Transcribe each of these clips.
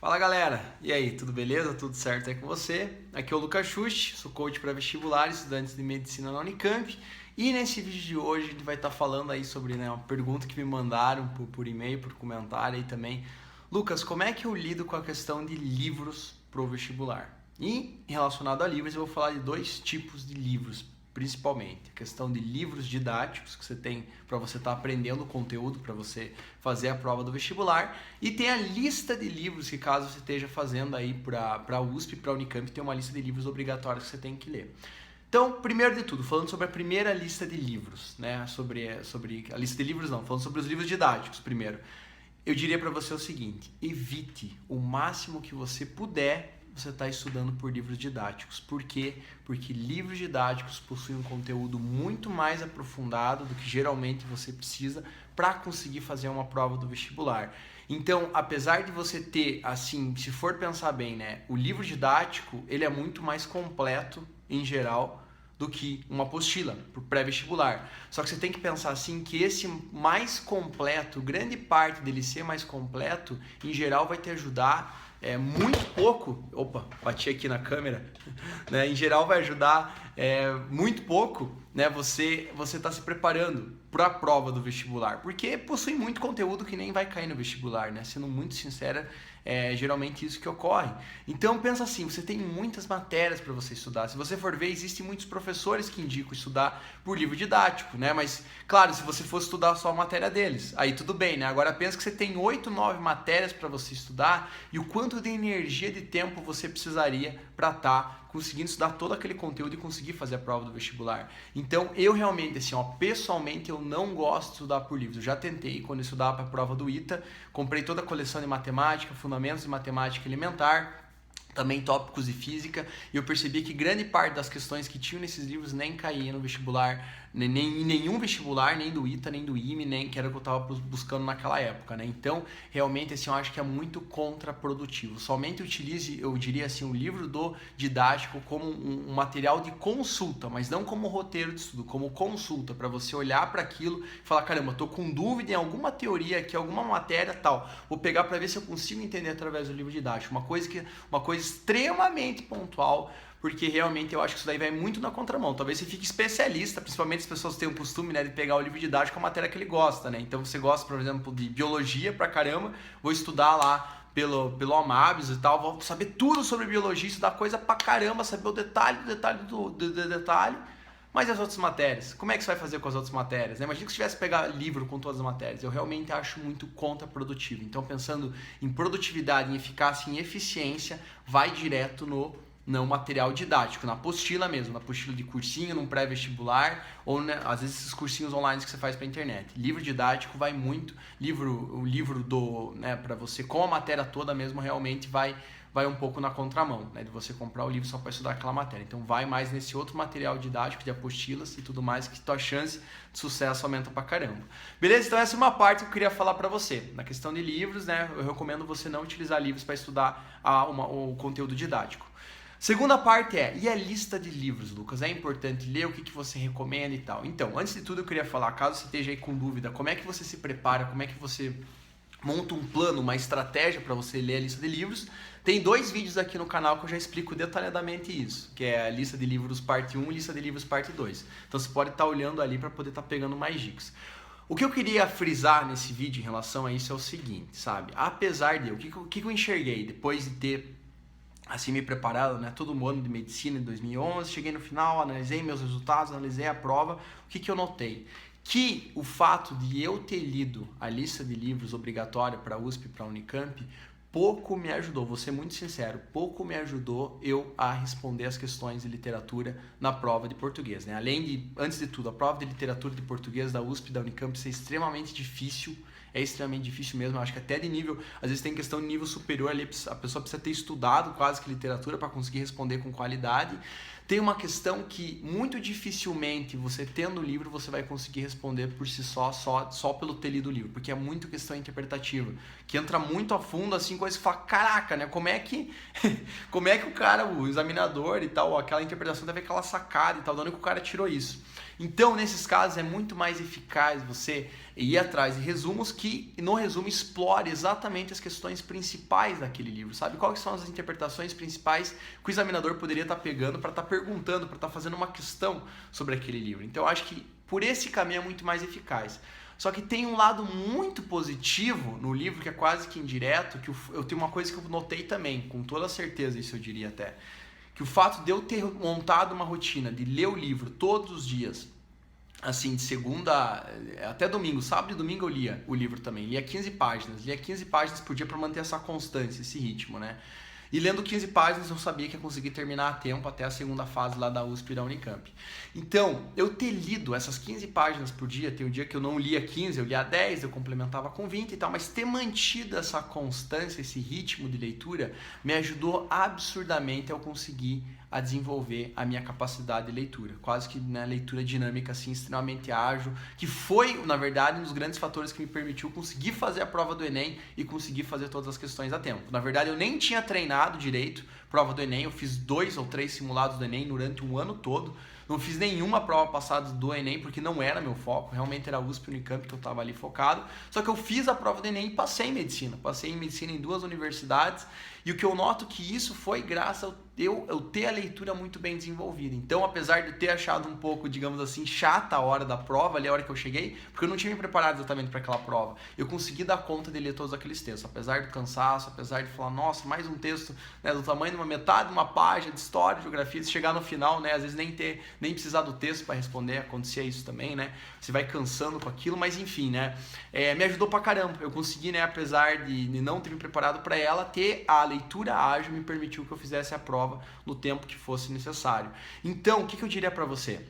Fala galera, e aí, tudo beleza? Tudo certo aí com você? Aqui é o Lucas Schuch, sou coach para vestibular, estudantes de medicina na Unicamp. E nesse vídeo de hoje a gente vai estar falando aí sobre uma pergunta que me mandaram por e-mail, por comentário aí também. Lucas, como é que eu lido com a questão de livros pro vestibular? E relacionado a livros, eu vou falar de dois tipos de livros, principalmente. A questão de livros didáticos que você tem para você estar aprendendo o conteúdo, para você fazer a prova do vestibular. E tem a lista de livros que caso você esteja fazendo aí para a USP, para a Unicamp, tem uma lista de livros obrigatórios que você tem que ler. Então, primeiro de tudo, falando sobre a primeira lista de livros, né? Sobre a lista de livros não, falando sobre os livros didáticos primeiro. Eu diria para você o seguinte: evite o máximo que você puder você está estudando por livros didáticos. Por quê? Porque livros didáticos possuem um conteúdo muito mais aprofundado do que geralmente você precisa para conseguir fazer uma prova do vestibular. Então, apesar de você ter, assim, se for pensar bem, né, o livro didático, ele é muito mais completo, em geral, do que uma apostila para o pré-vestibular. Só que você tem que pensar assim que esse mais completo, grande parte dele ser mais completo, em geral vai te ajudar muito pouco, opa, bati aqui na câmera, né? Em geral vai ajudar muito pouco, né? Você está se preparando para a prova do vestibular, porque possui muito conteúdo que nem vai cair no vestibular, né? Sendo muito sincera, geralmente isso que ocorre. Então pensa assim, você tem muitas matérias para você estudar. Se você for ver, existem muitos professores que indicam estudar por livro didático, né? Mas claro, se você fosse estudar só a matéria deles, aí tudo bem, né? Agora pensa que você tem 8, 9 matérias para você estudar e o quanto de energia e de tempo você precisaria para estar conseguindo estudar todo aquele conteúdo e conseguir fazer a prova do vestibular. Então, eu realmente, assim, pessoalmente, eu não gosto de estudar por livros. Eu já tentei, quando eu estudava para a prova do ITA, comprei toda a coleção de matemática, fundamentos de matemática elementar, também tópicos de física, e eu percebi que grande parte das questões que tinham nesses livros nem caía no vestibular, nem em nenhum vestibular, nem do ITA, nem do IME, nem que era o que eu estava buscando naquela época, né? Então, realmente, assim, eu acho que é muito contraprodutivo. Somente utilize, eu diria assim, o livro do didático como um material de consulta, mas não como roteiro de estudo, como consulta, para você olhar para aquilo e falar, caramba, tô com dúvida em alguma teoria aqui, alguma matéria tal, vou pegar para ver se eu consigo entender através do livro didático. Uma coisa extremamente pontual, porque realmente eu acho que isso daí vai muito na contramão. Talvez você fique especialista, principalmente as pessoas têm o costume, né, de pegar o livro didático, a matéria que ele gosta, né? Então você gosta, por exemplo, de biologia pra caramba, vou estudar lá pelo Amabis e tal, vou saber tudo sobre biologia, estudar coisa pra caramba, saber o detalhe do detalhe. Mas e as outras matérias? Como é que você vai fazer com as outras matérias? Imagina que você tivesse que pegar livro com todas as matérias. Eu realmente acho muito contraprodutivo. Então, pensando em produtividade, em eficácia, em eficiência, vai direto no material didático, na apostila mesmo, na apostila de cursinho, num pré-vestibular, ou né, às vezes esses cursinhos online que você faz pra internet. Livro didático vai muito, o livro né, para você com a matéria toda mesmo realmente vai um pouco na contramão, né, de você comprar o livro só para estudar aquela matéria. Então vai mais nesse outro material didático de apostilas e tudo mais, que tua chance de sucesso aumenta pra caramba. Beleza? Então essa é uma parte que eu queria falar para você. Na questão de livros, né, eu recomendo você não utilizar livros para estudar o conteúdo didático. Segunda parte e a lista de livros, Lucas? É importante ler o que você recomenda e tal. Então, antes de tudo eu queria falar, caso você esteja aí com dúvida, como é que você se prepara, como é que você monta um plano, uma estratégia para você ler a lista de livros. Tem 2 vídeos aqui no canal que eu já explico detalhadamente isso, que é a lista de livros parte 1 e lista de livros parte 2. Então você pode estar olhando ali para poder estar pegando mais dicas. O que eu queria frisar nesse vídeo em relação a isso é o seguinte, sabe? Apesar de o que eu enxerguei depois de ter assim me preparado, né, todo um ano de medicina em 2011, cheguei no final, analisei meus resultados, analisei a prova, o que eu notei? Que o fato de eu ter lido a lista de livros obrigatória para a USP e para a Unicamp pouco me ajudou, vou ser muito sincero, pouco me ajudou eu a responder as questões de literatura na prova de português, né? Além de, antes de tudo, a prova de literatura de português da USP e da Unicamp ser extremamente difícil, é extremamente difícil mesmo, eu acho que até de nível, às vezes tem questão de nível superior ali, a pessoa precisa ter estudado quase que literatura para conseguir responder com qualidade. tem uma questão que muito dificilmente você tendo o livro você vai conseguir responder por si só pelo ter lido o livro, porque é muito questão interpretativa, que entra muito a fundo, assim, coisa que fala, caraca, né, como é que o cara, o examinador e tal, aquela interpretação teve aquela sacada e tal, de onde que o cara tirou isso. Então, nesses casos, é muito mais eficaz você ir atrás de resumos que, no resumo, explore exatamente as questões principais daquele livro, sabe? Quais são as interpretações principais que o examinador poderia estar pegando para estar perguntando, para estar fazendo uma questão sobre aquele livro. Então, eu acho que por esse caminho é muito mais eficaz. Só que tem um lado muito positivo no livro, que é quase que indireto, que eu tenho uma coisa que eu notei também, com toda certeza, isso eu diria até, que o fato de eu ter montado uma rotina de ler o livro todos os dias, assim, de segunda até domingo, sábado e domingo eu lia o livro também, lia 15 páginas por dia para manter essa constância, esse ritmo, né? E lendo 15 páginas eu sabia que ia conseguir terminar a tempo até a segunda fase lá da USP e da Unicamp. Então, eu ter lido essas 15 páginas por dia, tem um dia que eu não lia 15, eu lia 10, eu complementava com 20 e tal, mas ter mantido essa constância, esse ritmo de leitura, me ajudou absurdamente a eu conseguir a desenvolver a minha capacidade de leitura. Quase que na leitura dinâmica, assim, extremamente ágil, que foi, na verdade, um dos grandes fatores que me permitiu conseguir fazer a prova do Enem e conseguir fazer todas as questões a tempo. Na verdade, eu nem tinha treinado direito prova do Enem, eu fiz 2 ou 3 simulados do Enem durante um ano todo, não fiz nenhuma prova passada do Enem, porque não era meu foco, realmente era USP e Unicamp que eu estava ali focado, só que eu fiz a prova do Enem e passei em medicina em 2 universidades, e o que eu noto que isso foi graças ao eu ter a leitura muito bem desenvolvida. Então, apesar de eu ter achado um pouco, digamos assim, chata a hora da prova, ali a hora que eu cheguei, porque eu não tinha me preparado exatamente para aquela prova, eu consegui dar conta de ler todos aqueles textos, apesar do cansaço, apesar de falar, nossa, mais um texto, né, do tamanho de uma metade de uma página de história, de geografia, se chegar no final, né, às vezes nem precisar do texto para responder, acontecia isso também, né, você vai cansando com aquilo, mas enfim, né, me ajudou pra caramba, eu consegui, né, apesar de não ter me preparado para ela, ter a leitura ágil me permitiu que eu fizesse a prova no tempo que fosse necessário. Então, o que eu diria para você?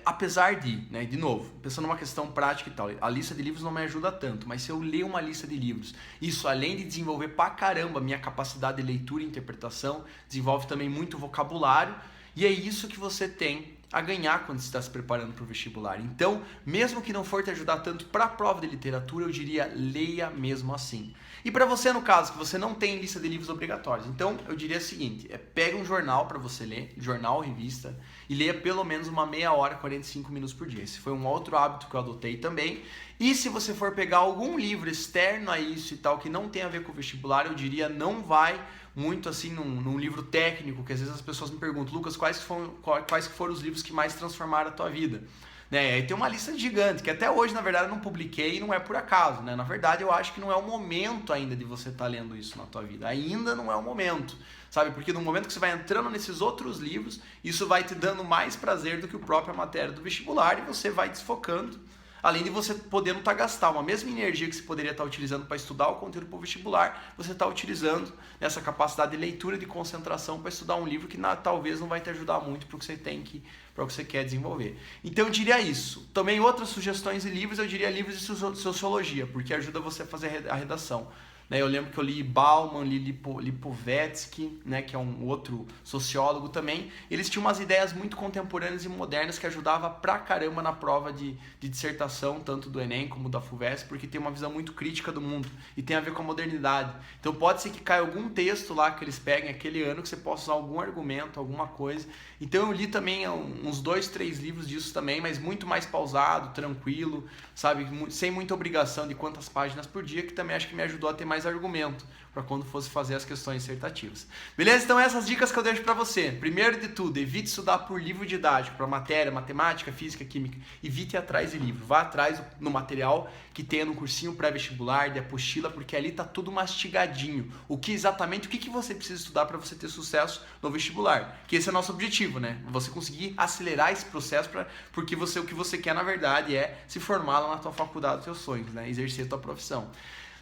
Apesar de, né, de novo, pensando numa questão prática e tal, a lista de livros não me ajuda tanto, mas se eu ler uma lista de livros, isso além de desenvolver pra caramba a minha capacidade de leitura e interpretação, desenvolve também muito vocabulário, e é isso que você tem a ganhar quando você está se preparando para o vestibular. Então, mesmo que não for te ajudar tanto para a prova de literatura, eu diria, leia mesmo assim. E para você, no caso, que você não tem lista de livros obrigatórios, então eu diria o seguinte, pega um jornal para você ler, jornal, revista, e leia pelo menos uma meia hora, 45 minutos por dia. Esse foi um outro hábito que eu adotei também. E se você for pegar algum livro externo a isso e tal, que não tem a ver com o vestibular, eu diria, não vai muito assim num livro técnico, que às vezes as pessoas me perguntam, Lucas, quais que foram os livros que mais transformaram a tua vida? Né? Aí tem uma lista gigante, que até hoje, na verdade, eu não publiquei e não é por acaso, né? Na verdade, eu acho que não é o momento ainda de você estar lendo isso na tua vida. Ainda não é o momento, sabe? Porque no momento que você vai entrando nesses outros livros, isso vai te dando mais prazer do que a própria matéria do vestibular e você vai desfocando. Além de você podendo gastar uma mesma energia que você poderia estar utilizando para estudar o conteúdo para o vestibular, você está utilizando essa capacidade de leitura e de concentração para estudar um livro que talvez não vai te ajudar muito para o que você tem que, para o que você quer desenvolver. Então eu diria isso. Também outras sugestões de livros, eu diria livros de sociologia, porque ajuda você a fazer a redação. Eu lembro que eu li Bauman, li Lipovetsky, né, que é um outro sociólogo também. Eles tinham umas ideias muito contemporâneas e modernas que ajudavam pra caramba na prova de dissertação, tanto do Enem como da FUVEST, porque tem uma visão muito crítica do mundo e tem a ver com a modernidade. Então pode ser que caia algum texto lá que eles peguem aquele ano que você possa usar algum argumento, alguma coisa. Então eu li também uns 2, 3 livros disso também, mas muito mais pausado, tranquilo, sabe, sem muita obrigação de quantas páginas por dia, que também acho que me ajudou a ter mais argumento para quando fosse fazer as questões dissertativas. Beleza? Então essas dicas que eu deixo para você. Primeiro de tudo, evite estudar por livro didático, para matéria, matemática, física, química. Evite ir atrás de livro. Vá atrás no material que tenha no cursinho pré-vestibular, de apostila, porque ali tá tudo mastigadinho. Exatamente o que você precisa estudar para você ter sucesso no vestibular. Que esse é o nosso objetivo, né? Você conseguir acelerar esse processo porque o que você quer, na verdade, é se formar lá na tua faculdade dos teus sonhos, né? Exercer a tua profissão.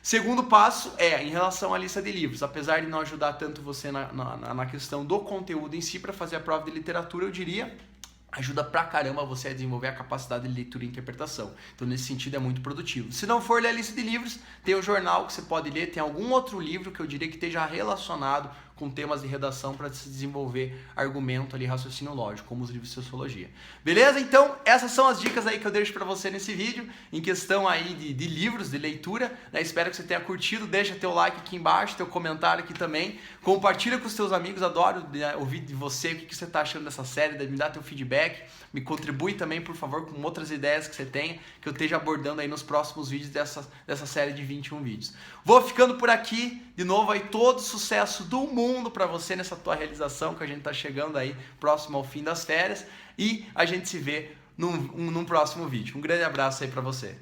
Segundo passo em relação à lista de livros. Apesar de não ajudar tanto você na questão do conteúdo em si para fazer a prova de literatura, eu diria, ajuda pra caramba você a desenvolver a capacidade de leitura e interpretação. Então, nesse sentido, é muito produtivo. Se não for ler a lista de livros, tem o jornal que você pode ler, tem algum outro livro que eu diria que esteja relacionado com temas de redação para se desenvolver argumento ali, raciocínio lógico, como os livros de sociologia. Beleza? Então, essas são as dicas aí que eu deixo para você nesse vídeo, em questão aí de livros, de leitura, né? Espero que você tenha curtido, deixa teu like aqui embaixo, teu comentário aqui também, compartilha com os teus amigos, adoro ouvir de você o que você está achando dessa série, me dá teu feedback, me contribui também, por favor, com outras ideias que você tenha, que eu esteja abordando aí nos próximos vídeos dessa série de 21 vídeos. Vou ficando por aqui, de novo aí, todo sucesso do mundo para você nessa tua realização, que a gente está chegando aí próximo ao fim das férias, e a gente se vê num próximo vídeo. Um grande abraço aí para você.